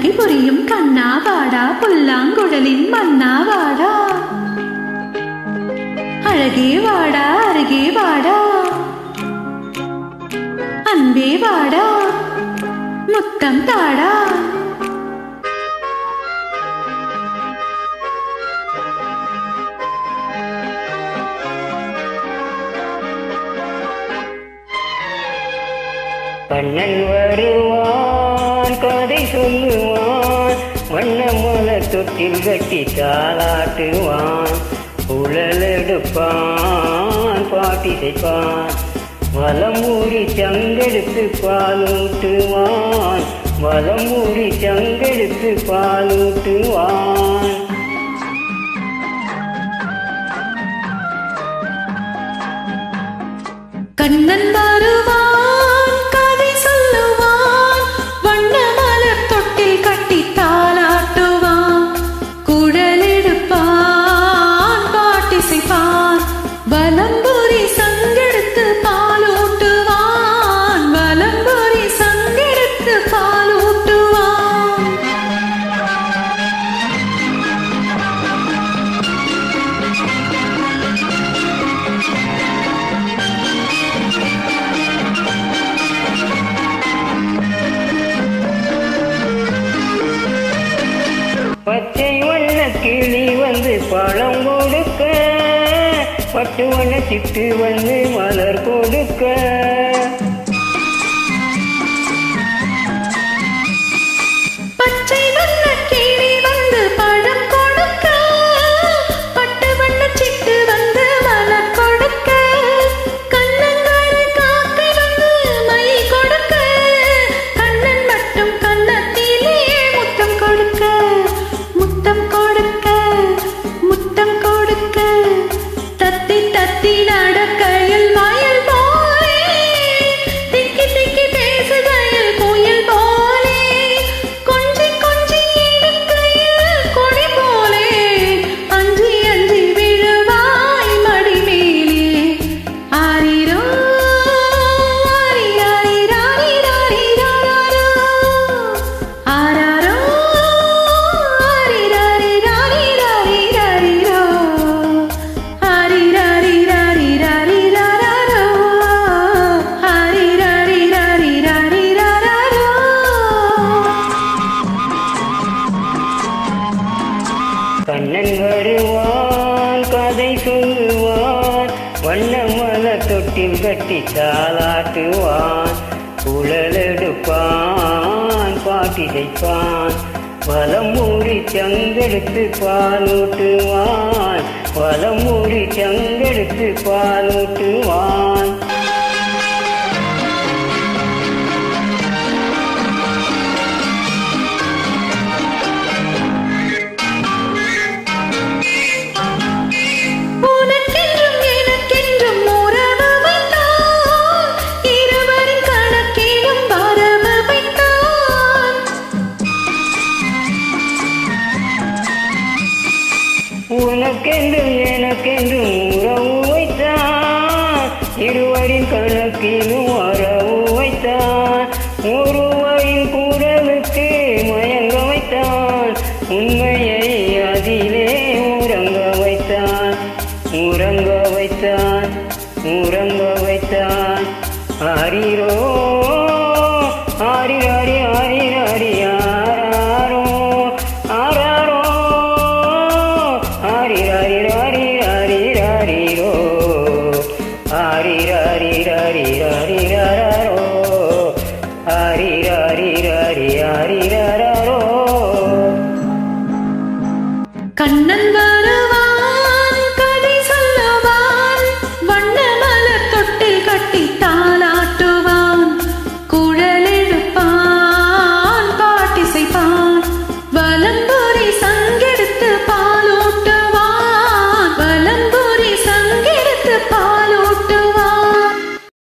கண்டி புரியும் கண்ணா வாடா புல்லாங்குழலின் மன்னா வாடா அழகே வாடா அருகே வாடா அன்பே வாடா முத்தம் தாடா கண்ணன் வருவான் கதை சொல்லுவான் வண்ண மலர் தொட்டில் கட்டி தாளாட்டுவான் உழல் எடுப்பான் பாட்டிசைப்பான் வலம் ஊறி சங்கெடுத்து பாலூட்டுவான் வலம் ஊறி சங்கெடுத்து பாலூட்டுவான் கண்ணன் வருவான் கதை சொல்லுவான் வண்ண மலர் தொட்டில் கட்டி தாளாட்டுவான் குழல் எடுப்பான் பாட்டிசைப்பான் வலம்புரி சங்கெடுத்து பாலூட்டுவான் வலம்புரி சங்கெடுத்து பாலூட்டுவான் பச்சை வண்ண கிளி வந்து பழம் கொடுக்க பட்டு வண்ண சிட்டு வந்து மலர் கொடுக்க பச்சை வண்ண கிளி வந்து பழம் கொடுக்க பட்டு வண்ண சிட்டு வந்து மலர் கொடுக்க கண்ணங்கார காக்கை வந்து மை கொடுக்க கண்ணன் மட்டும் கன்னத்திலே முத்தம் கொடுக்க முத்தம் கொடுக்க முத்தம் கொடுக்க தத்தி தத்தி நடக்கையில் மயில் போலே திக்கி திக்கி பேசுகையில் குயில் போலே கொஞ்சி கொஞ்சி எடுக்கையில் கொடி போலே அஞ்சி அஞ்சி விழுவாய் மடி மேலே ஆரிரோ ஆரி ஆரி ராரி ராரி ராரோ ஆராரோ ஆரி ராரி ராரி ராரி ராரிரோ ஆரி ராரி ராரி ராரி ராரோ ஆரி ராரி ராரி ராரி ராரோ கண்ணன் வருவான் கதை சொல்லுவான் வண்ண மலர் தொட்டில் கட்டி தாளாட்டுவான் உழல் எடுப்பான் பாட்டிசைப்பான் வலம் ஊறி சங்கெடுத்து பாலூட்டுவான் வலம் ஊறி சங்கெடுத்து பாலூட்டுவான் உனக்கென்றும் எனக்கென்றும் உறவு வைத்தான் இருவரின் கணக்கிலும் வரவு வைத்தான் உனக்கென்றும் எனக்கென்றும் உறவு வைத்தான் இருவரின் கணக்கிலும் வரவு வைத்தான் ஒருவரின் குரலுக்கு மயங்க வைத்தான் உண்மையை அதிலே உறங்க வைத்தான் உறங்க வைத்தான் உறங்க வைத்தான் ஆரிரோ ஆரி ஆரி ஆரி ஆரியா